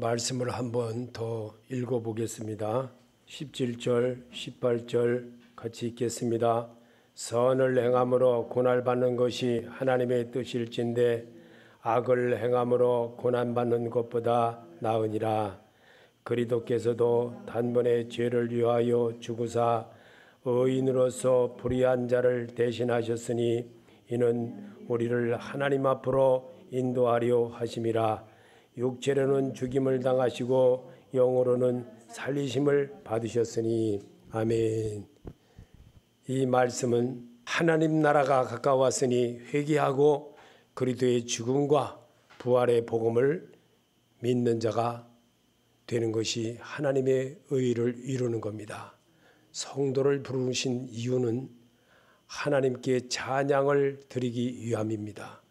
말씀을 한번 더 읽어보겠습니다. 17절, 18절 같이 읽겠습니다. 선을 행함으로 고난받는 것이 하나님의 뜻일진데 악을 행함으로 고난받는 것보다 나으니라. 그리스도께서도 단번에 죄를 위하여 죽으사 의인으로서 불의한 자를 대신하셨으니 이는 우리를 하나님 앞으로 인도하려 하심이라. 육체로는 죽임을 당하시고 영으로는 살리심을 받으셨으니. 아멘. 이 말씀은 하나님 나라가 가까웠으니 회개하고 그리스도의 죽음과 부활의 복음을 믿는 자가 되는 것이 하나님의 의를 이루는 겁니다. 성도를 부르신 이유는 하나님께 찬양을 드리기 위함입니다.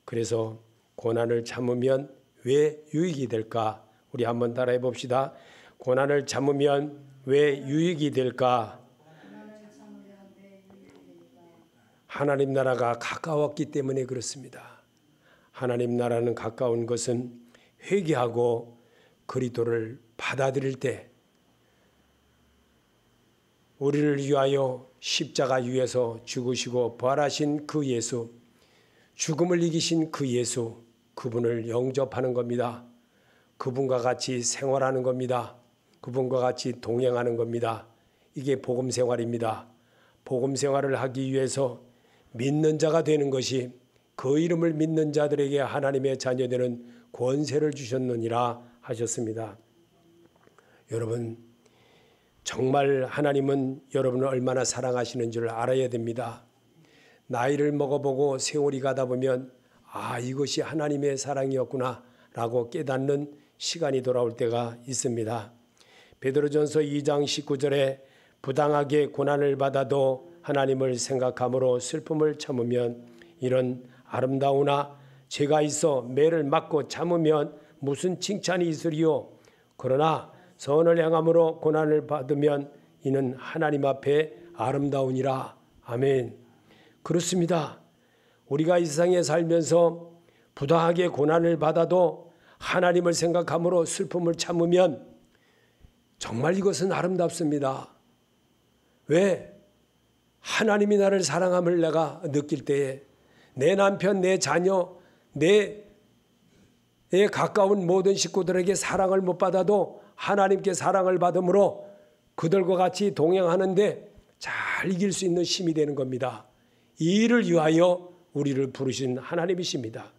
그래서 고난을 참으면 왜 유익이 될까? 우리 한번 따라해 봅시다. 고난을 참으면 왜 유익이 될까? 하나님 나라가 가까웠기 때문에 그렇습니다. 하나님 나라는 가까운 것은 회개하고 그리스도를 받아들일 때, 우리를 위하여 십자가 위에서 죽으시고 부활하신 그 예수, 죽음을 이기신 그 예수, 그분을 영접하는 겁니다. 그분과 같이 생활하는 겁니다. 그분과 같이 동행하는 겁니다. 이게 복음 생활입니다. 복음 생활을 하기 위해서 믿는 자가 되는 것이, 그 이름을 믿는 자들에게 하나님의 자녀되는 권세를 주셨느니라 하셨습니다. 여러분, 정말 하나님은 여러분을 얼마나 사랑하시는 줄 알아야 됩니다. 나이를 먹어보고 세월이 가다 보면 이것이 하나님의 사랑이었구나 라고 깨닫는 시간이 돌아올 때가 있습니다. 베드로전서 2장 19절에 부당하게 고난을 받아도 하나님을 생각함으로 슬픔을 참으면 이런 아름다우나 죄가 있어 매를 맞고 참으면 무슨 칭찬이 있으리요. 그러나 선을 행함으로 고난을 받으면 이는 하나님 앞에 아름다우니라. 아멘. 그렇습니다. 우리가 이 세상에 살면서 부당하게 고난을 받아도 하나님을 생각함으로 슬픔을 참으면 정말 이것은 아름답습니다. 왜? 하나님이 나를 사랑함을 내가 느낄 때에 내 남편, 내 자녀, 내 가까운 모든 식구들에게 사랑을 못 받아도 하나님께 사랑을 받음으로 그들과 같이 동행하는데 잘 이길 수 있는 힘이 되는 겁니다. 이 일을 위하여 우리를 부르신 하나님이십니다.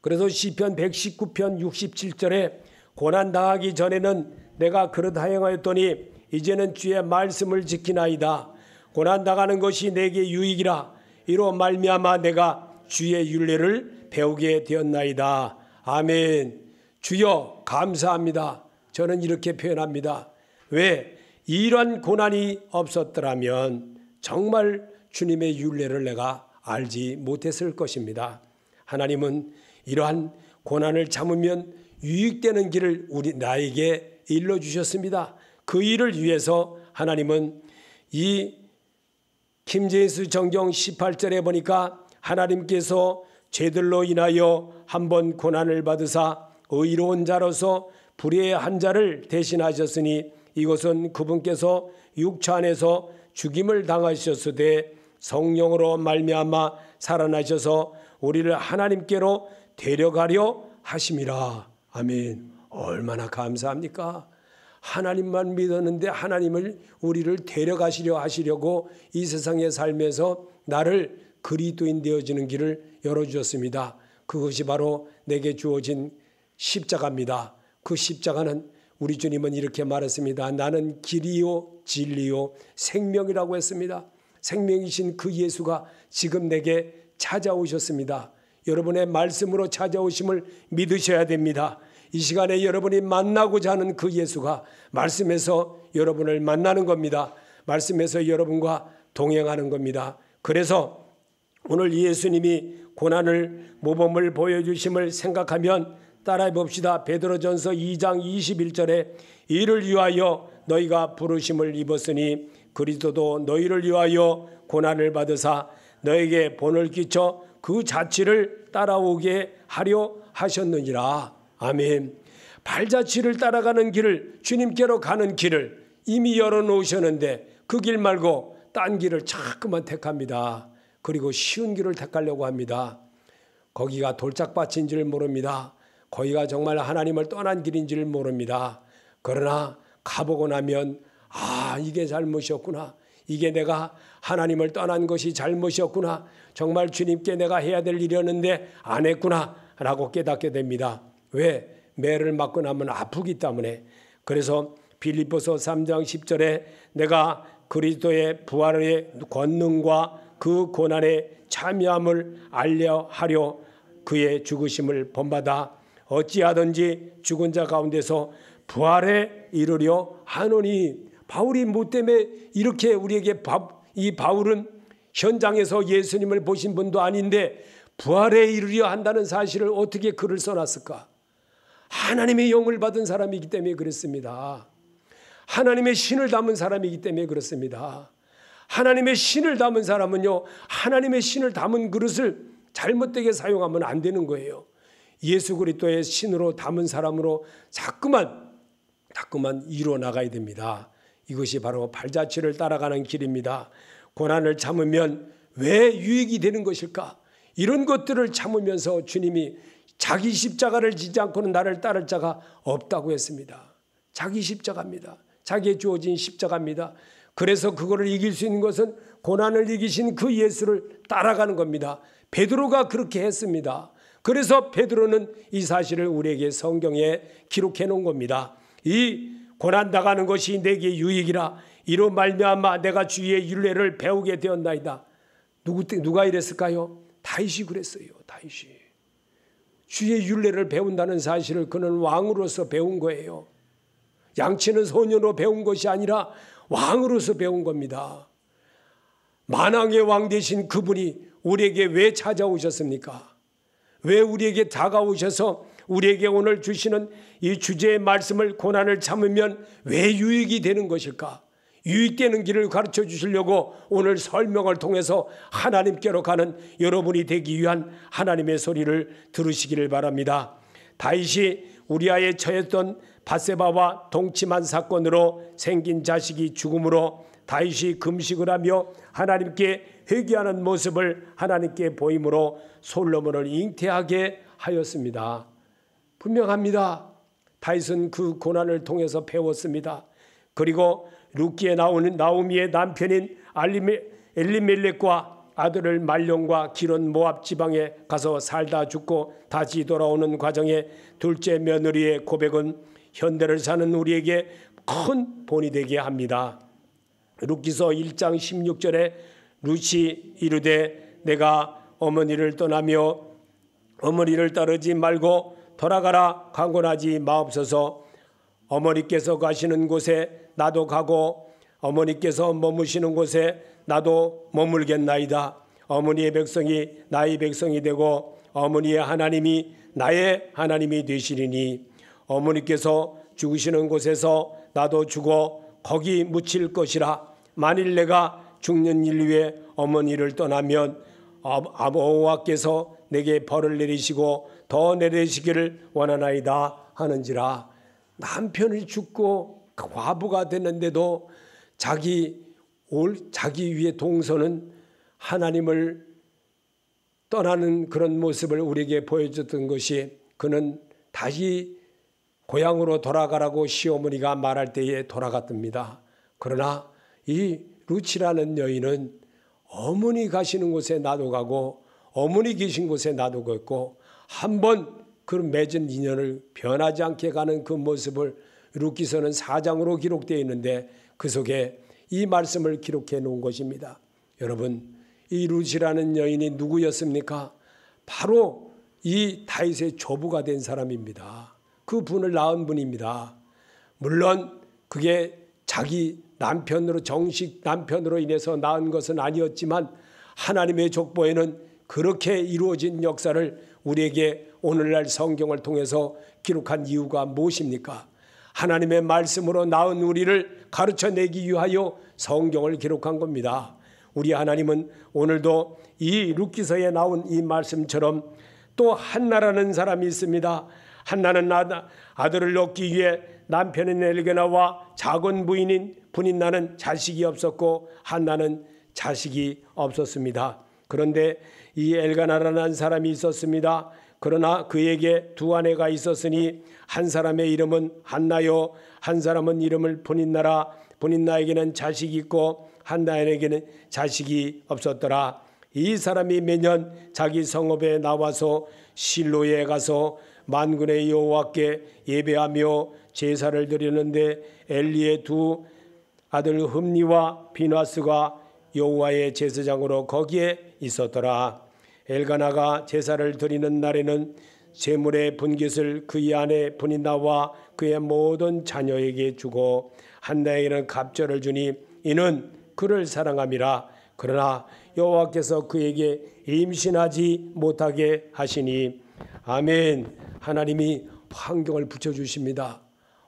그래서 시편 119편 67절에 고난당하기 전에는 내가 그릇하였더니 이제는 주의 말씀을 지키나이다. 고난당하는 것이 내게 유익이라. 이로 말미암아 내가 주의 율례를 배우게 되었나이다. 아멘. 주여 감사합니다. 저는 이렇게 표현합니다. 왜? 이러한 고난이 없었더라면 정말 주님의 율례를 내가 알지 못했을 것입니다. 하나님은 이러한 고난을 참으면 유익되는 길을 나에게 일러주셨습니다. 그 일을 위해서 하나님은 이 김제수 정경 18절에 보니까 하나님께서 죄들로 인하여 한번 고난을 받으사 의로운 자로서 불의한 자를 대신하셨으니 이것은 그분께서 육체 안에서 죽임을 당하셨으되 성령으로 말미암아 살아나셔서 우리를 하나님께로 데려가려 하심이라. 아멘. 얼마나 감사합니까? 하나님만 믿었는데 하나님을 우리를 데려가시려 하시려고 이 세상에 살면서 나를 그리스도인 되어지는 길을 열어주셨습니다. 그것이 바로 내게 주어진 십자가입니다. 그 십자가는 우리 주님은 이렇게 말했습니다. 나는 길이요 진리요 생명이라고 했습니다. 생명이신 그 예수가 지금 내게 찾아오셨습니다. 여러분의 말씀으로 찾아오심을 믿으셔야 됩니다. 이 시간에 여러분이 만나고자 하는 그 예수가 말씀에서 여러분을 만나는 겁니다. 말씀에서 여러분과 동행하는 겁니다. 그래서 오늘 예수님이 고난을 모범을 보여주심을 생각하면 따라해 봅시다. 베드로전서 2장 21절에 이를 위하여 너희가 부르심을 입었으니 그리스도도 너희를 위하여 고난을 받으사 너에게 본을 끼쳐 그 자취를 따라오게 하려 하셨느니라. 아멘. 발자취를 따라가는 길을, 주님께로 가는 길을 이미 열어놓으셨는데 그 길 말고 딴 길을 자꾸만 택합니다. 그리고 쉬운 길을 택하려고 합니다. 거기가 돌짝밭인 줄 모릅니다. 거기가 정말 하나님을 떠난 길인 줄 모릅니다. 그러나 가보고 나면 이게 잘못이었구나. 이게 내가 하나님을 떠난 것이 잘못이었구나. 정말 주님께 내가 해야 될 일이었는데 안 했구나 라고 깨닫게 됩니다. 왜? 매를 맞고 나면 아프기 때문에. 그래서 빌립보서 3장 10절에 내가 그리스도의 부활의 권능과 그 고난의 참여함을 알려하려 그의 죽으심을 본받아 어찌하든지 죽은 자 가운데서 부활에 이르려 하노니. 바울이 뭐 때문에 이렇게 우리에게 이 바울은 현장에서 예수님을 보신 분도 아닌데 부활에 이르려 한다는 사실을 어떻게 글을 써놨을까? 하나님의 영을 받은 사람이기 때문에 그렇습니다. 하나님의 신을 담은 사람이기 때문에 그렇습니다. 하나님의 신을 담은 사람은요, 하나님의 신을 담은 그릇을 잘못되게 사용하면 안 되는 거예요. 예수 그리스도의 신으로 담은 사람으로 자꾸만 이루어 나가야 됩니다. 이것이 바로 발자취를 따라가는 길입니다. 고난을 참으면 왜 유익이 되는 것일까? 이런 것들을 참으면서 주님이 자기 십자가를 지지 않고는 나를 따를 자가 없다고 했습니다. 자기 십자가입니다. 자기의 주어진 십자가입니다. 그래서 그거를 이길 수 있는 것은 고난을 이기신 그 예수를 따라가는 겁니다. 베드로가 그렇게 했습니다. 그래서 베드로는 이 사실을 우리에게 성경에 기록해 놓은 겁니다. 이 고난 당하는 것이 내게 유익이라 이로 말미암아 내가 주의 율례를 배우게 되었나이다. 누가 이랬을까요? 다윗이 그랬어요. 다윗이. 주의 율례를 배운다는 사실을 그는 왕으로서 배운 거예요. 양치는 소년으로 배운 것이 아니라 왕으로서 배운 겁니다. 만왕의 왕 되신 그분이 우리에게 왜 찾아오셨습니까? 왜 우리에게 다가오셔서 우리에게 오늘 주시는 이 주제의 말씀을 고난을 참으면 왜 유익이 되는 것일까? 유익되는 길을 가르쳐 주시려고 오늘 설명을 통해서 하나님께로 가는 여러분이 되기 위한 하나님의 소리를 들으시기를 바랍니다. 다윗이 우리아에 처했던 밧세바와 동침한 사건으로 생긴 자식이 죽음으로 다윗이 금식을 하며 하나님께 회개하는 모습을 하나님께 보임으로 솔로몬을 잉태하게 하였습니다. 분명합니다. 다윗은 그 고난을 통해서 배웠습니다. 그리고 룻기에 나오는 나오미의 남편인 엘리멜렉과 아들을 말론과 기론 모압 지방에 가서 살다 죽고 다시 돌아오는 과정에 둘째 며느리의 고백은 현대를 사는 우리에게 큰 본이 되게 합니다. 룻기서 1장 16절에 룻이 이르되 내가 어머니를 떠나며 어머니를 따르지 말고 돌아가라 강권하지 마옵소서. 어머니께서 가시는 곳에 나도 가고 어머니께서 머무시는 곳에 나도 머물겠나이다. 어머니의 백성이 나의 백성이 되고 어머니의 하나님이 나의 하나님이 되시리니 어머니께서 죽으시는 곳에서 나도 죽어 거기 묻힐 것이라. 만일 내가 죽는 일 위에 어머니를 떠나면 여호와께서 내게 벌을 내리시고 더 내리시기를 원하나이다 하는지라. 남편이 죽고 과부가 됐는데도 자기 위의 동서는 하나님을 떠나는 그런 모습을 우리에게 보여줬던 것이 그는 다시 고향으로 돌아가라고 시어머니가 말할 때에 돌아갔답니다. 그러나 이 룻이라는 여인은 어머니 가시는 곳에 나도 가고 어머니 계신 곳에 나도 걷고 한번 그 맺은 인연을 변하지 않게 가는 그 모습을 룻기서는 4장으로 기록되어 있는데 그 속에 이 말씀을 기록해 놓은 것입니다. 여러분, 이 룻이라는 여인이 누구였습니까? 바로 이 다윗의 조부가 된 사람입니다. 그 분을 낳은 분입니다. 물론 그게 자기 남편으로 정식 남편으로 인해서 낳은 것은 아니었지만 하나님의 족보에는 그렇게 이루어진 역사를 우리에게 오늘날 성경을 통해서 기록한 이유가 무엇입니까? 하나님의 말씀으로 낳은 우리를 가르쳐내기 위하여 성경을 기록한 겁니다. 우리 하나님은 오늘도 이 룻기서에 나온 이 말씀처럼 또 한나라는 사람이 있습니다. 한나는 아들을 얻기 위해 남편인 엘게나와 작은 부인인 분인나는 자식이 없었고 한나는 자식이 없었습니다. 그런데 이 엘가나라는 사람이 있었습니다. 그러나 그에게 두 아내가 있었으니 한 사람의 이름은 한나요, 한 사람은 이름을 분인나라. 분인나에게는 자식이 있고 한나에게는 자식이 없었더라. 이 사람이 매년 자기 성읍에 나와서 실로에 가서 만군의 여호와께 예배하며 제사를 드리는데 엘리의 두 아들 흠니와 비나스가 여호와의 제사장으로 거기에 있었더라. 엘가나가 제사를 드리는 날에는 제물의 분깃을 그의 아내 분인나와 그의 모든 자녀에게 주고 한나에게는 갑절을 주니 이는 그를 사랑함이라. 그러나 여호와께서 그에게 임신하지 못하게 하시니. 아멘. 하나님이 환경을 붙여주십니다.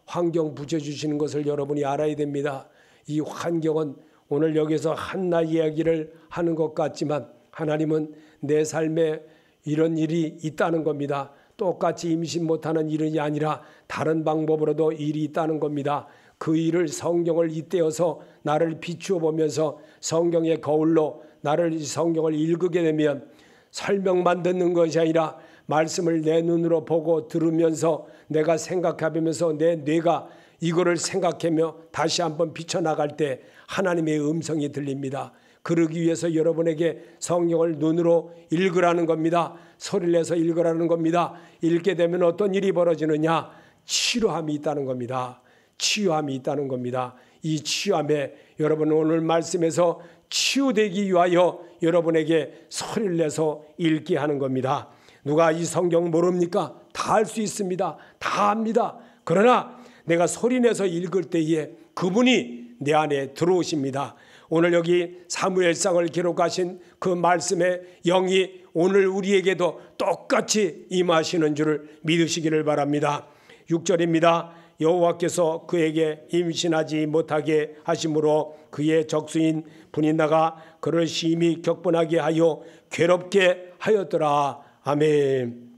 환경 붙여주시는 것을 여러분이 알아야 됩니다. 이 환경은 오늘 여기서 한나 이야기를 하는 것 같지만 하나님은 내 삶에 이런 일이 있다는 겁니다. 똑같이 임신 못하는 일이 아니라 다른 방법으로도 일이 있다는 겁니다. 그 일을 성경을 잇대어서 나를 비추어 보면서 성경의 거울로 나를 성경을 읽게 되면 설명만 듣는 것이 아니라 말씀을 내 눈으로 보고 들으면서 내가 생각해보면서 내 뇌가 이거를 생각하며 다시 한번 비춰나갈 때 하나님의 음성이 들립니다. 그러기 위해서 여러분에게 성경을 눈으로 읽으라는 겁니다. 소리를 내서 읽으라는 겁니다. 읽게 되면 어떤 일이 벌어지느냐? 치료함이 있다는 겁니다. 치유함이 있다는 겁니다. 이 치유함에 여러분 오늘 말씀에서 치유되기 위하여 여러분에게 소리를 내서 읽게 하는 겁니다. 누가 이 성경 모릅니까? 다 할 수 있습니다. 다 압니다. 그러나 내가 소리내서 읽을 때에 그분이 내 안에 들어오십니다. 오늘 여기 사무엘상을 기록하신 그 말씀의 영이 오늘 우리에게도 똑같이 임하시는 줄을 믿으시기를 바랍니다. 6절입니다. 여호와께서 그에게 임신하지 못하게 하심으로 그의 적수인 분인나가 그를 심히 격분하게 하여 괴롭게 하였더라. 아멘.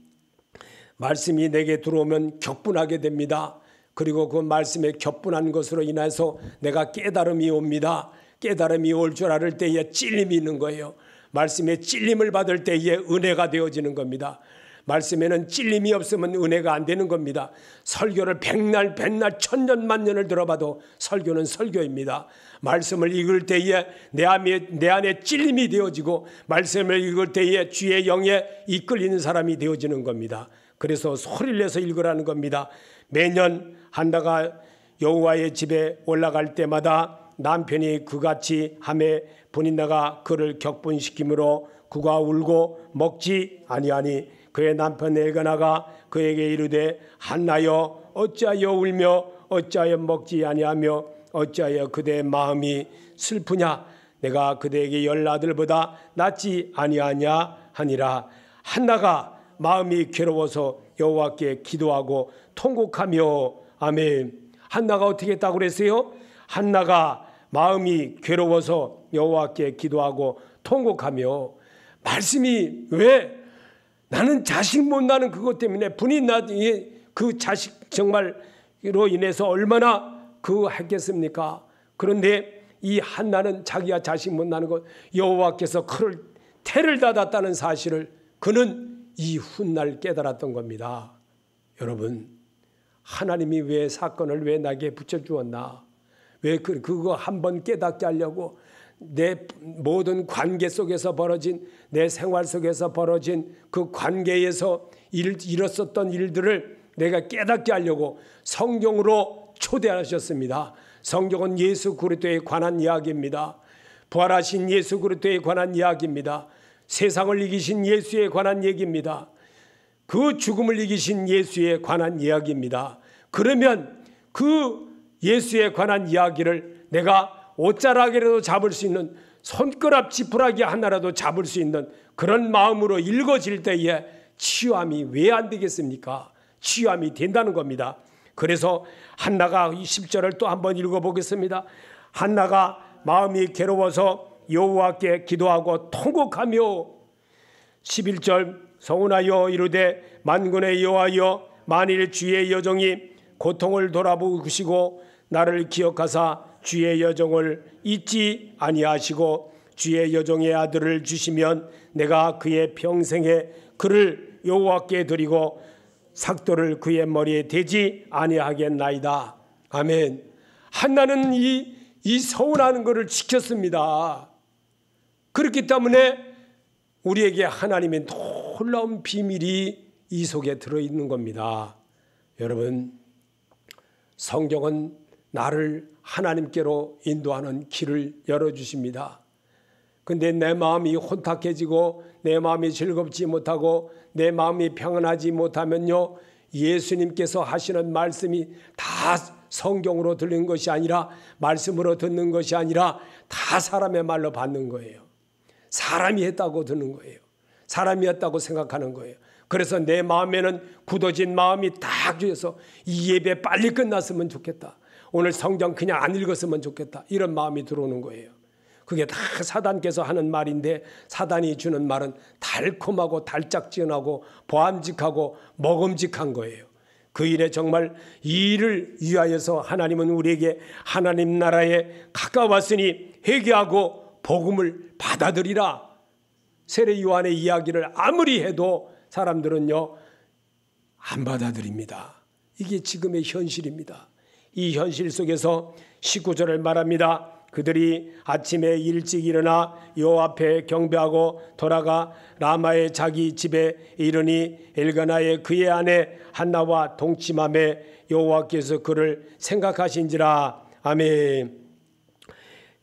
말씀이 내게 들어오면 격분하게 됩니다. 그리고 그 말씀에 격분한 것으로 인해서 내가 깨달음이 옵니다. 깨달음이 올 줄 알을 때에 찔림이 있는 거예요. 말씀에 찔림을 받을 때에 은혜가 되어지는 겁니다. 말씀에는 찔림이 없으면 은혜가 안 되는 겁니다. 설교를 백날 천년 만년을 들어봐도 설교는 설교입니다. 말씀을 읽을 때에 내 안에 찔림이 되어지고 말씀을 읽을 때에 주의 영에 이끌리는 사람이 되어지는 겁니다. 그래서 소리를 내서 읽으라는 겁니다. 매년 한나가 여호와의 집에 올라갈 때마다 남편이 그같이 하매 분인나가 그를 격분시키므로 그가 울고 먹지 아니하니 그의 남편 엘가나가 그에게 이르되 한나여 어찌하여 울며 어찌하여 먹지 아니하며 어찌하여 그대의 마음이 슬프냐? 내가 그대에게 10아들보다 낫지 아니하냐 하니라. 한나가 마음이 괴로워서 여호와께 기도하고 통곡하며. 아멘. 한나가 어떻게 했다고 그랬어요? 한나가 마음이 괴로워서 여호와께 기도하고 통곡하며. 말씀이 왜 나는 자식 못 낳는 그것 때문에 분이 나니 그 자식 정말로 인해서 얼마나 했겠습니까? 그런데 이 한나는 자기가 자식 못 낳는 것 여호와께서 그를 태를 닫았다는 사실을 그는 이 훗날 깨달았던 겁니다. 여러분, 하나님이 왜 사건을 왜 나에게 붙여주었나? 왜 그거 한번 깨닫게 하려고 내 모든 관계 속에서 벌어진 내 생활 속에서 벌어진 그 관계에서 일었었던 일들을 내가 깨닫게 하려고 성경으로 초대하셨습니다. 성경은 예수 그리스도에 관한 이야기입니다. 부활하신 예수 그리스도에 관한 이야기입니다. 세상을 이기신 예수에 관한 얘기입니다. 그 죽음을 이기신 예수에 관한 이야기입니다. 그러면 그 예수에 관한 이야기를 내가 옷자락이라도 잡을 수 있는 손가락 지푸라기 하나라도 잡을 수 있는 그런 마음으로 읽어질 때에 치유함이 왜 안 되겠습니까? 치유함이 된다는 겁니다. 그래서 한나가 10절을 또 한번 읽어보겠습니다. 한나가 마음이 괴로워서 여호와께 기도하고 통곡하며 11절 서운하여 이르되 만군의 여호와여 만일 주의 여종이 고통을 돌아보시고 나를 기억하사 주의 여종을 잊지 아니하시고 주의 여종의 아들을 주시면 내가 그의 평생에 그를 여호와께 드리고 삭도를 그의 머리에 대지 아니하겠나이다. 아멘. 한나는 이 서운하는 것을 지켰습니다. 그렇기 때문에 우리에게 하나님의 놀라운 비밀이 이 속에 들어있는 겁니다. 여러분, 성경은 나를 하나님께로 인도하는 길을 열어주십니다. 근데 내 마음이 혼탁해지고 내 마음이 즐겁지 못하고 내 마음이 평안하지 못하면요, 예수님께서 하시는 말씀이 다 성경으로 들리는 것이 아니라, 말씀으로 듣는 것이 아니라 다 사람의 말로 받는 거예요. 사람이 했다고 듣는 거예요. 사람이 했다고 생각하는 거예요. 그래서 내 마음에는 굳어진 마음이 딱 주어서 이 예배 빨리 끝났으면 좋겠다, 오늘 성경 그냥 안 읽었으면 좋겠다, 이런 마음이 들어오는 거예요. 그게 다 사단께서 하는 말인데, 사단이 주는 말은 달콤하고 달짝지근하고 보암직하고 먹음직한 거예요. 그 일에 정말 이 일을 위하여서 하나님은 우리에게 하나님 나라에 가까웠으니 회개하고 복음을 받아들이라. 세례 요한의 이야기를 아무리 해도 사람들은요, 안 받아들입니다. 이게 지금의 현실입니다. 이 현실 속에서 19절을 말합니다. 그들이 아침에 일찍 일어나 여호와 앞에 경배하고 돌아가 라마의 자기 집에 이르니 엘가나의 그의 아내 한나와 동침함에 여호와께서 그를 생각하신지라. 아멘.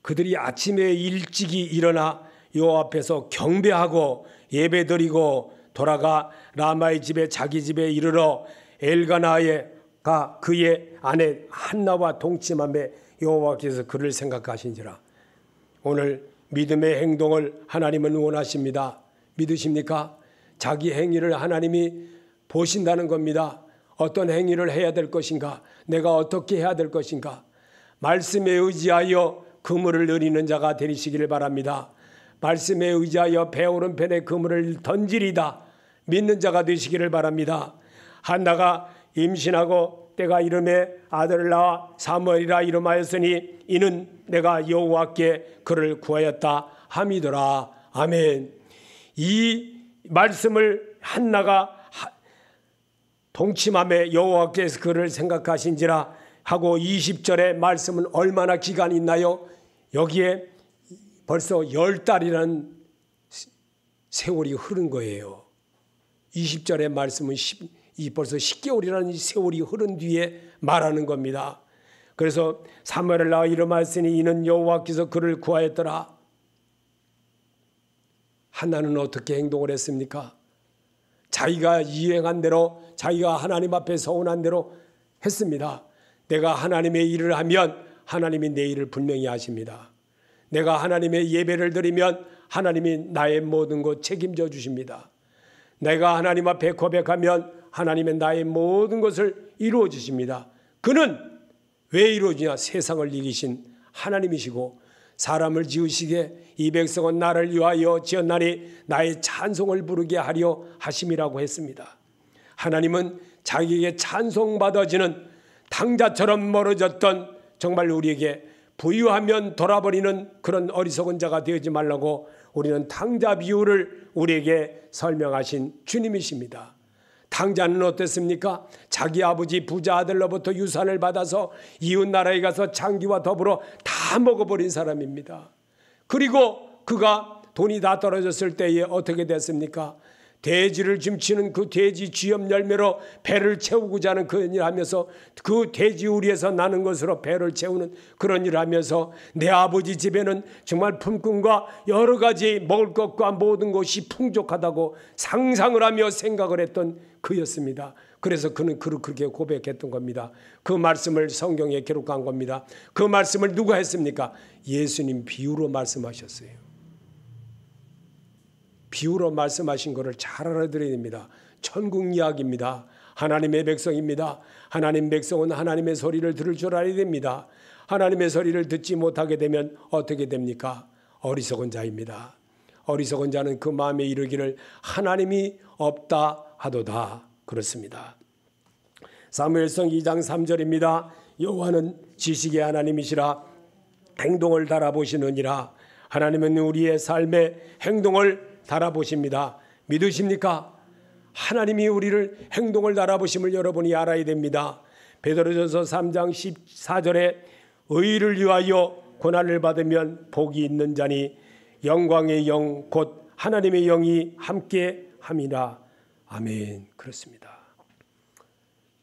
그들이 아침에 일찍이 일어나 여호와 앞에서 경배하고 예배드리고 돌아가 라마의 집에 자기 집에 이르러 엘가나가 그의 아내 한나와 동침함에 여호와께서 그를 생각하신지라. 오늘 믿음의 행동을 하나님은 원하십니다. 믿으십니까? 자기 행위를 하나님이 보신다는 겁니다. 어떤 행위를 해야 될 것인가? 내가 어떻게 해야 될 것인가? 말씀에 의지하여 그물을 내리는 자가 되시기를 바랍니다. 말씀에 의지하여 배 오른편에 그물을 던지리다 믿는 자가 되시기를 바랍니다. 한나가 임신하고 때가 이름에 아들을 낳아 사무엘이라 이름하였으니 이는 내가 여호와께 그를 구하였다 함이더라. 아멘. 이 말씀을 한나가 동침함에 여호와께서 그를 생각하신지라 하고 20절의 말씀은 얼마나 기간이 있나요? 여기에 벌써 10달이라는 세월이 흐른 거예요. 20절의 말씀은 벌써 10개월이라는 세월이 흐른 뒤에 말하는 겁니다. 그래서 사무엘을 낳아 이름하였으니 이는 여호와께서 그를 구하였더라. 한나는 어떻게 행동을 했습니까? 자기가 이행한 대로, 자기가 하나님 앞에 서운한 대로 했습니다. 내가 하나님의 일을 하면 하나님이 내 일을 분명히 하십니다. 내가 하나님의 예배를 드리면 하나님이 나의 모든 것 책임져 주십니다. 내가 하나님 앞에 고백하면 하나님은 나의 모든 것을 이루어 주십니다. 그는 왜 이루어지냐? 세상을 이기신 하나님이시고 사람을 지으시게 이 백성은 나를 위하여 지었나니 나의 찬송을 부르게 하려 하심이라고 했습니다. 하나님은 자기에게 찬송받아지는 탕자처럼 멀어졌던, 정말 우리에게 부유하면 돌아버리는 그런 어리석은 자가 되지 말라고 우리는 탕자 비유를 우리에게 설명하신 주님이십니다. 탕자는 어땠습니까? 자기 아버지 부자 아들로부터 유산을 받아서 이웃 나라에 가서 장기와 더불어 다 먹어버린 사람입니다. 그리고 그가 돈이 다 떨어졌을 때에 어떻게 됐습니까? 돼지를 줌치는 그 돼지 쥐염 열매로 배를 채우고자 하는 그 일을 하면서, 그 돼지 우리에서 나는 것으로 배를 채우는 그런 일을 하면서 내 아버지 집에는 정말 품꾼과 여러 가지 먹을 것과 모든 것이 풍족하다고 상상을 하며 생각을 했던 그였습니다. 그래서 그는 그렇게 고백했던 겁니다. 그 말씀을 성경에 기록한 겁니다. 그 말씀을 누가 했습니까? 예수님 비유로 말씀하셨어요. 비유로 말씀하신 것을 잘 알아들어야 됩니다. 천국 이야기입니다. 하나님의 백성입니다. 하나님 백성은 하나님의 소리를 들을 줄 알아야 됩니다. 하나님의 소리를 듣지 못하게 되면 어떻게 됩니까? 어리석은 자입니다. 어리석은 자는 그 마음에 이르기를 하나님이 없다 하도다. 그렇습니다. 사무엘상 2장 3절입니다. 여호와는 지식의 하나님이시라 행동을 달아보시느니라. 하나님은 우리의 삶의 행동을 달아보십니다. 믿으십니까? 하나님이 우리를 행동을 달아보심을 여러분이 알아야 됩니다. 베드로전서 3장 14절에 의를 위하여 고난을 받으면 복이 있는 자니 영광의 영 곧 하나님의 영이 함께 함이라. 아멘. 그렇습니다.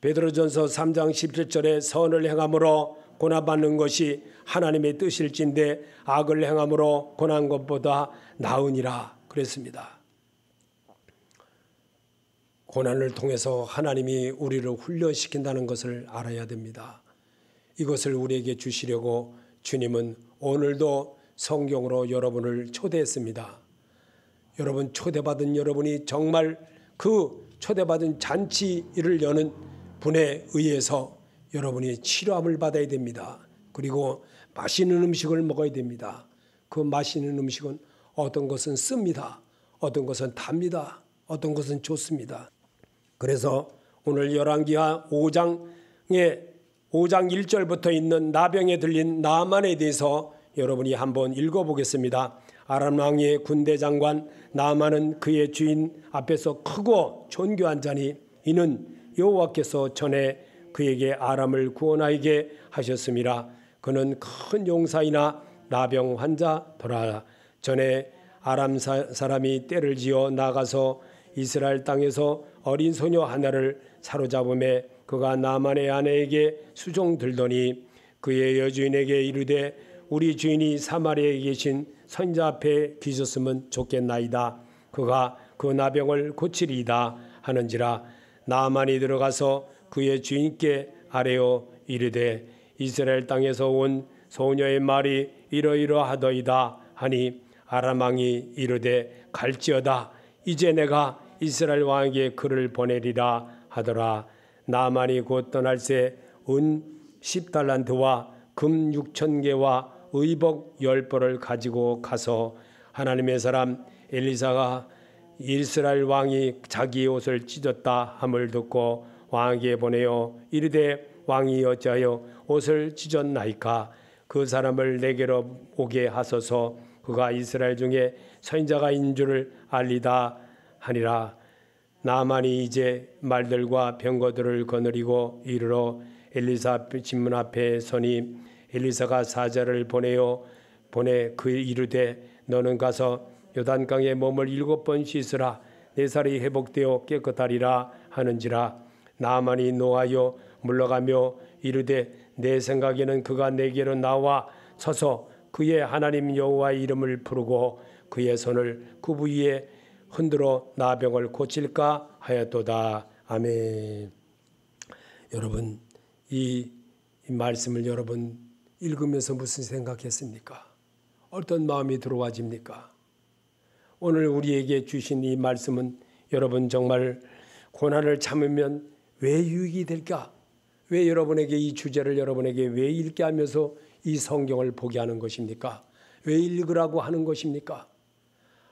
베드로전서 3장 17절에 선을 행함으로 고난받는 것이 하나님의 뜻일진데 악을 행함으로 고난 것보다 나으니라 그랬습니다. 고난을 통해서 하나님이 우리를 훈련시킨다는 것을 알아야 됩니다. 이것을 우리에게 주시려고 주님은 오늘도 성경으로 여러분을 초대했습니다. 여러분 초대받은 여러분이 정말 그 초대받은 잔치를 여는 분에 의해서 여러분이 치료함을 받아야 됩니다. 그리고 맛있는 음식을 먹어야 됩니다. 그 맛있는 음식은 어떤 것은 씁니다. 어떤 것은 답니다. 어떤 것은 좋습니다. 그래서 오늘 열왕기하 5장 1절부터 있는 나병에 들린 나만에 대해서 여러분이 한번 읽어보겠습니다. 아람 왕의 군대 장관 나만은 그의 주인 앞에서 크고 존귀한 자니 이는 여호와께서 전에 그에게 아람을 구원하게 하셨음이라. 그는 큰 용사이나 나병 환자더라. 전에 아람 사람이 떼를 지어 나가서 이스라엘 땅에서 어린 소녀 하나를 사로잡음에 그가 나만의 아내에게 수종들더니 그의 여주인에게 이르되 우리 주인이 사마리아에 계신 선자 앞에 계셨으면 좋겠나이다. 그가 그 나병을 고치리이다 하는지라. 나만이 들어가서 그의 주인께 아뢰어 이르되 이스라엘 땅에서 온 소녀의 말이 이러이러하더이다 하니 아람 왕이 이르되 갈지어다. 이제 내가 이스라엘 왕에게 그를 보내리라 하더라. 나만이 곧 떠날새 은 10달란트와 금 6,000개와 의복 10벌을 가지고 가서 하나님의 사람 엘리사가 이스라엘 왕이 자기 옷을 찢었다 함을 듣고 왕에게 보내어 이르되 왕이 어찌하여 옷을 찢었나이까? 그 사람을 내게로 오게 하소서. 그가 이스라엘 중에 선지자가 인 줄을 알리다 하니라. 나만이 이제 말들과 병거들을 거느리고 이르러 엘리사 집문 앞에 서니 엘리사가 사자를 보내 그 이르되 너는 가서 요단강에 몸을 7번 씻으라. 내 살이 회복되어 깨끗하리라 하는지라. 나만이 노하여 물러가며 이르되 내 생각에는 그가 내게로 나와 서서 그의 하나님 여호와의 이름을 부르고 그의 손을 그 부위에 흔들어 나병을 고칠까 하였도다. 아멘. 여러분 이 말씀을 여러분 읽으면서 무슨 생각했습니까? 어떤 마음이 들어와집니까? 오늘 우리에게 주신 이 말씀은 여러분 정말 고난을 참으면 왜 유익이 될까? 왜 여러분에게 이 주제를 여러분에게 왜 읽게 하면서 이 성경을 보게 하는 것입니까? 왜 읽으라고 하는 것입니까?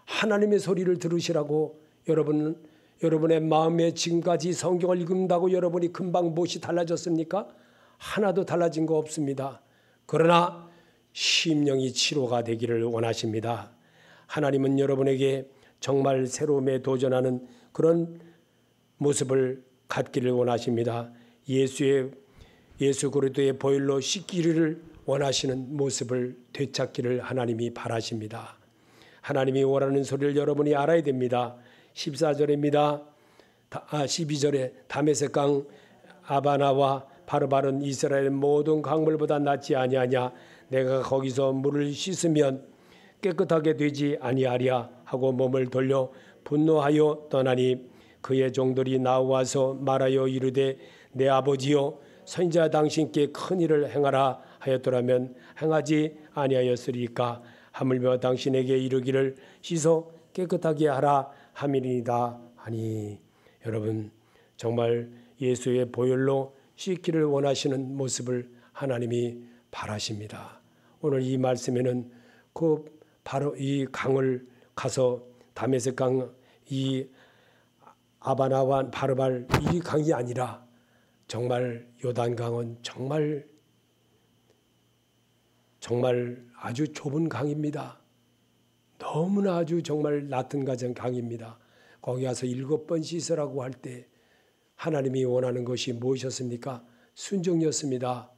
하나님의 소리를 들으시라고 여러분의 마음에 지금까지 성경을 읽는다고 여러분이 금방 무엇이 달라졌습니까? 하나도 달라진 거 없습니다. 그러나 심령이 치료가 되기를 원하십니다. 하나님은 여러분에게 정말 새로움에 도전하는 그런 모습을 갖기를 원하십니다. 예수 그리스도의 보혈로 씻기를 원하시는 모습을 되찾기를 하나님이 바라십니다. 하나님이 원하는 소리를 여러분이 알아야 됩니다. 14절입니다. 12절에 다메섹강 아바나와 바르바른 이스라엘 모든 강물보다 낫지 아니하냐. 내가 거기서 물을 씻으면 깨끗하게 되지 아니하랴 하고 몸을 돌려 분노하여 떠나니 그의 종들이 나와서 말하여 이르되 내 아버지여 선지자 당신께 큰 일을 행하라 하였더라면 행하지 아니하였으리까? 하물며 당신에게 이르기를 씻어 깨끗하게 하라 함이니이다 하니. 여러분 정말 예수의 보혈로 씻기를 원하시는 모습을 하나님이 바라십니다. 오늘 이 말씀에는 그 바로 이 강을 가서 다메섹 강 이 아바나와 바르발 이 강이 아니라 정말 요단강은 정말 아주 좁은 강입니다. 너무나 아주 정말 낮은 강입니다. 거기 가서 7번 씻으라고 할 때 하나님이 원하는 것이 무엇이었습니까? 순종이었습니다.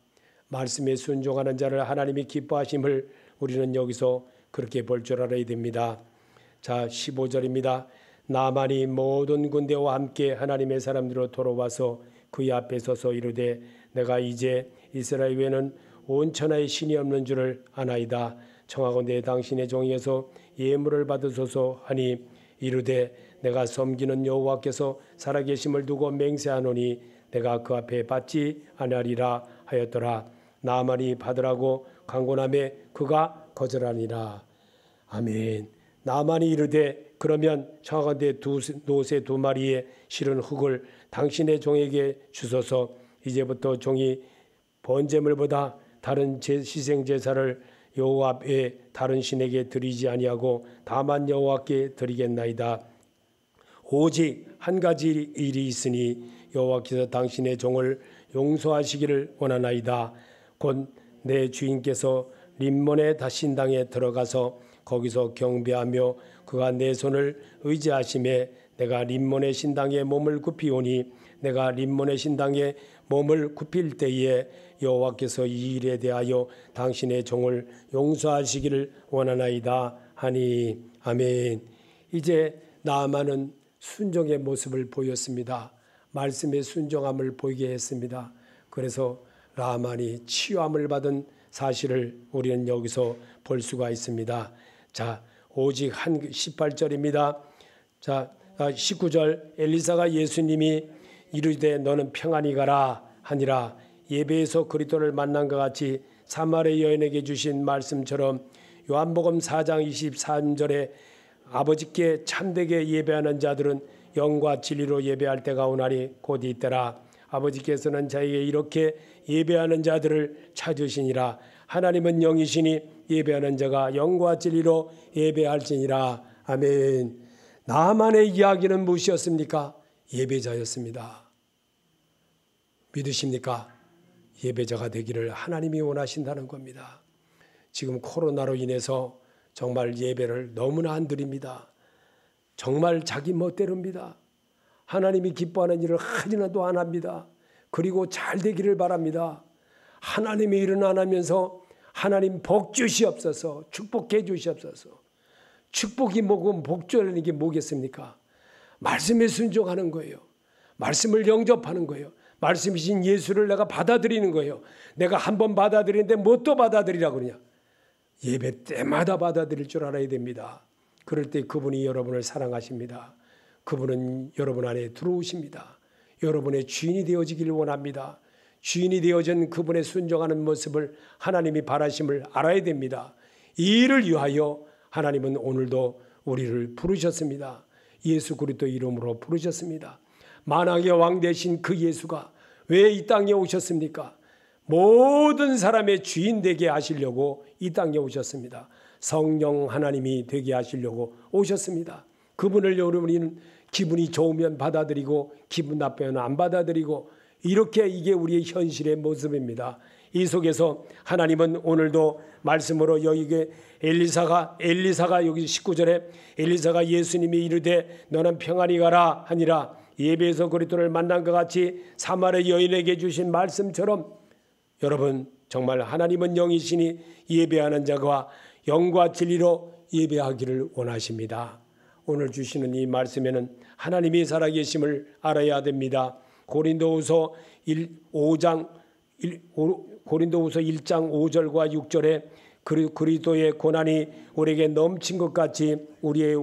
말씀에 순종하는 자를 하나님이 기뻐하심을 우리는 여기서 그렇게 볼 줄 알아야 됩니다. 자, 15절입니다. 나만이 모든 군대와 함께 하나님의 사람들로 돌아와서 그의 앞에 서서 이르되 내가 이제 이스라엘 외에는 온 천하에 신이 없는 줄을 아나이다. 청하건대 당신의 종에서 예물을 받으소서 하니 이르되 내가 섬기는 여호와께서 살아계심을 두고 맹세하노니 내가 그 앞에 받지 아니하리라 하였더라. 나만이 받으라고 강권함에 그가 거절하니라. 아멘. 나만이 이르되 그러면 청하건대 노새 2마리의 실은 흙을 당신의 종에게 주소서. 이제부터 종이 번제물보다 다른 희생제사를 여호와 앞에 다른 신에게 드리지 아니하고 다만 여호와께 드리겠나이다. 오직 한 가지 일이 있으니 여호와께서 당신의 종을 용서하시기를 원하나이다. 곧 내 주인께서 림몬의 신당에 들어가서 거기서 경배하며 그가 내 손을 의지하심에 내가 림몬의 신당에 몸을 굽히오니 내가 림몬의 신당에 몸을 굽힐 때에 여호와께서 이 일에 대하여 당신의 종을 용서하시기를 원하나이다 하니. 아멘. 이제 나아만은 순종의 모습을 보였습니다. 말씀의 순종함을 보이게 했습니다. 그래서 나아만이 치유함을 받은 사실을 우리는 여기서 볼 수가 있습니다. 자, 오직 18절입니다. 자, 19절 엘리사가 예수님이 이르되 너는 평안히 가라 하니라. 예배에서 그리스도를 만난 것 같이 사마리아 여인에게 주신 말씀처럼 요한복음 4장 23절에 아버지께 참되게 예배하는 자들은 영과 진리로 예배할 때가 오나니 곧 이때라. 아버지께서는 자에게 이렇게 예배하는 자들을 찾으시니라. 하나님은 영이시니 예배하는 자가 영과 진리로 예배할지니라. 아멘. 나만의 이야기는 무엇이었습니까? 예배자였습니다. 믿으십니까? 예배자가 되기를 하나님이 원하신다는 겁니다. 지금 코로나로 인해서 정말 예배를 너무나 안 드립니다. 정말 자기 멋대로입니다. 하나님이 기뻐하는 일을 하나도 안 합니다. 그리고 잘 되기를 바랍니다. 하나님의 일은 안 하면서 하나님 복 주시옵소서, 축복해 주시옵소서. 축복이 뭐고 복주라는 게 뭐겠습니까? 말씀에 순종하는 거예요. 말씀을 영접하는 거예요. 말씀이신 예수를 내가 받아들이는 거예요. 내가 한 번 받아들이는데 뭐 또 받아들이라고 그러냐? 예배 때마다 받아들일 줄 알아야 됩니다. 그럴 때 그분이 여러분을 사랑하십니다. 그분은 여러분 안에 들어오십니다. 여러분의 주인이 되어지기를 원합니다. 주인이 되어진 그분의 순종하는 모습을 하나님이 바라심을 알아야 됩니다. 이 일을 위하여 하나님은 오늘도 우리를 부르셨습니다. 예수 그리스도 이름으로 부르셨습니다. 만왕의 왕 되신 그 예수가 왜 이 땅에 오셨습니까? 모든 사람의 주인 되게 하시려고 이 땅에 오셨습니다. 성령 하나님이 되게 하시려고 오셨습니다. 그분을 여러분은 기분이 좋으면 받아들이고 기분 나쁘면 안 받아들이고 이렇게 이게 우리의 현실의 모습입니다. 이 속에서 하나님은 오늘도 말씀으로 여기에 엘리사가 여기 19절에 엘리사가 예수님이 이르되 너는 평안히 가라 하니라. 예배에서 그리스도를 만난 것 같이 사마리아 여인에게 주신 말씀처럼 여러분 정말 하나님은 영이시니 예배하는 자가 영과 진리로 예배하기를 원하십니다. 오늘 주시는 이 말씀에는 하나님이 살아계심을 알아야 됩니다. 고린도후서 1장 5절과 6절에 그리스도의 고난이 우리에게 넘친 것 같이 우리의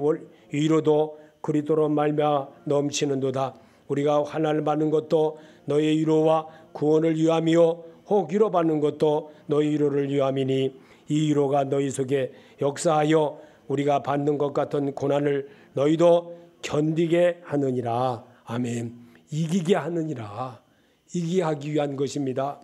위로도 그리스도로 말미암아 넘치는도다. 우리가 환난을 받는 것도 너의 위로와 구원을 위함이요 혹 위로받는 것도 너희 위로를 위함이니 이 위로가 너희 속에 역사하여 우리가 받는 것 같은 고난을 너희도 견디게 하느니라. 아멘. 이기게 하느니라. 이기게 하기 위한 것입니다.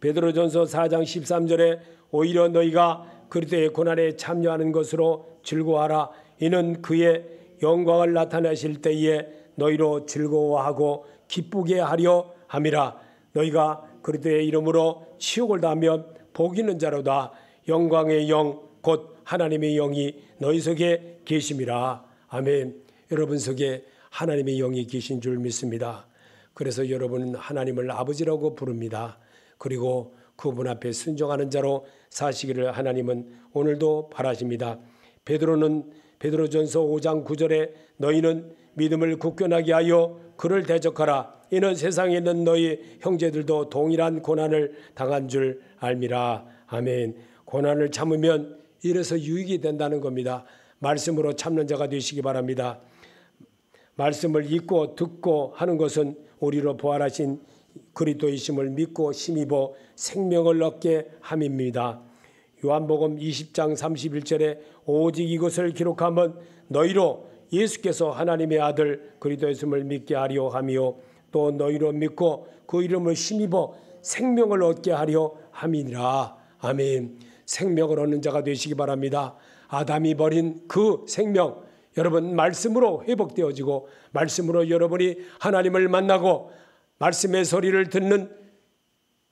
베드로전서 4장 13절에 오히려 너희가 그리스도의 고난에 참여하는 것으로 즐거워하라. 이는 그의 영광을 나타내실 때에 너희로 즐거워하고 기쁘게 하려 함이라. 너희가 그리스도의 이름으로 치욕을 당하면 복 있는 자로다. 영광의 영 곧 하나님의 영이 너희 속에 계심이라. 아멘. 여러분 속에 하나님의 영이 계신 줄 믿습니다. 그래서 여러분은 하나님을 아버지라고 부릅니다. 그리고 그분 앞에 순종하는 자로 사시기를 하나님은 오늘도 바라십니다. 베드로전서 5장 9절에 너희는 믿음을 굳건하게 하여 그를 대적하라. 이는 세상에 있는 너희 형제들도 동일한 고난을 당한 줄 알미라. 아멘. 고난을 참으면 이래서 유익이 된다는 겁니다. 말씀으로 참는 자가 되시기 바랍니다. 말씀을 읽고 듣고 하는 것은 우리로 부활하신 그리스도이심을 믿고 힘입어 생명을 얻게 함입니다. 요한복음 20장 31절에 오직 이것을 기록하면 너희로 예수께서 하나님의 아들 그리스도이심을 믿게 하려 함이요 또 너희로 믿고 그 이름을 힘입어 생명을 얻게 하려 함이니라. 아멘. 생명을 얻는 자가 되시기 바랍니다. 아담이 버린 그 생명, 여러분 말씀으로 회복되어지고 말씀으로 여러분이 하나님을 만나고 말씀의 소리를 듣는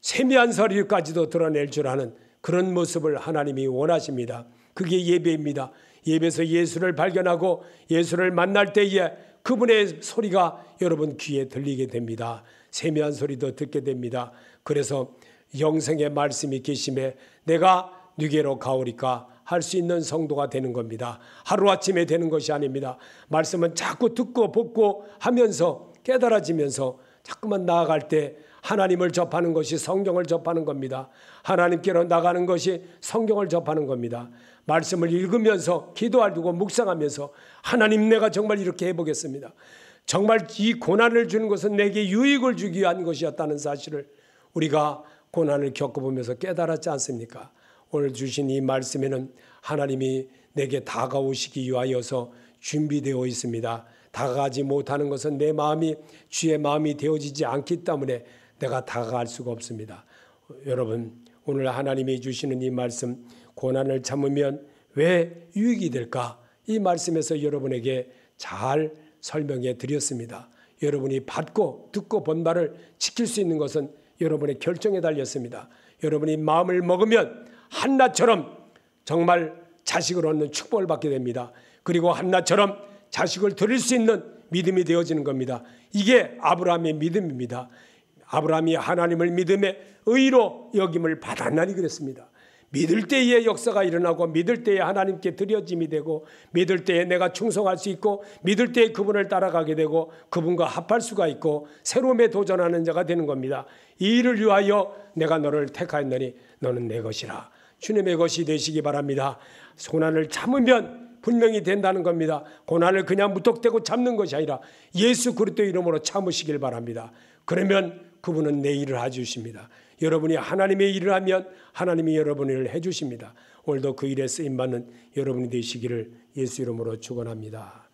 세미한 소리까지도 드러낼 줄 아는 그런 모습을 하나님이 원하십니다. 그게 예배입니다. 예배에서 예수를 발견하고 예수를 만날 때에 그분의 소리가 여러분 귀에 들리게 됩니다. 세미한 소리도 듣게 됩니다. 그래서 영생의 말씀이 계심에 내가 누게로 가오리까 할 수 있는 성도가 되는 겁니다. 하루아침에 되는 것이 아닙니다. 말씀은 자꾸 듣고 듣고 하면서 깨달아지면서 자꾸만 나아갈 때 하나님을 접하는 것이 성경을 접하는 겁니다. 하나님께로 나가는 것이 성경을 접하는 겁니다. 말씀을 읽으면서 기도하고 묵상하면서 하나님 내가 정말 이렇게 해보겠습니다. 정말 이 고난을 주는 것은 내게 유익을 주기 위한 것이었다는 사실을 우리가 고난을 겪어보면서 깨달았지 않습니까? 오늘 주신 이 말씀에는 하나님이 내게 다가오시기 위하여서 준비되어 있습니다. 다가가지 못하는 것은 내 마음이 주의 마음이 되어지지 않기 때문에 내가 다가갈 수가 없습니다. 여러분 오늘 하나님이 주시는 이 말씀 고난을 참으면 왜 유익이 될까? 이 말씀에서 여러분에게 잘 설명해 드렸습니다. 여러분이 받고 듣고 본 말을 지킬 수 있는 것은 여러분의 결정에 달렸습니다. 여러분이 마음을 먹으면 한나처럼 정말 자식을 얻는 축복을 받게 됩니다. 그리고 한나처럼 자식을 드릴 수 있는 믿음이 되어지는 겁니다. 이게 아브라함의 믿음입니다. 아브라함이 하나님을 믿음의 의로 여김을 받았나니 그랬습니다. 믿을 때에 역사가 일어나고 믿을 때에 하나님께 드려짐이 되고 믿을 때에 내가 충성할 수 있고 믿을 때에 그분을 따라가게 되고 그분과 합할 수가 있고 새로움에 도전하는 자가 되는 겁니다. 이 일을 위하여 내가 너를 택하였느니 너는 내 것이라. 주님의 것이 되시기 바랍니다. 고난을 참으면 분명히 된다는 겁니다. 고난을 그냥 무턱대고 참는 것이 아니라 예수 그리스도 이름으로 참으시길 바랍니다. 그러면 그분은 내 일을 해주십니다. 여러분이 하나님의 일을 하면 하나님이 여러분의 일을 해주십니다. 오늘도 그 일에 쓰임받는 여러분이 되시기를 예수 이름으로 축원합니다.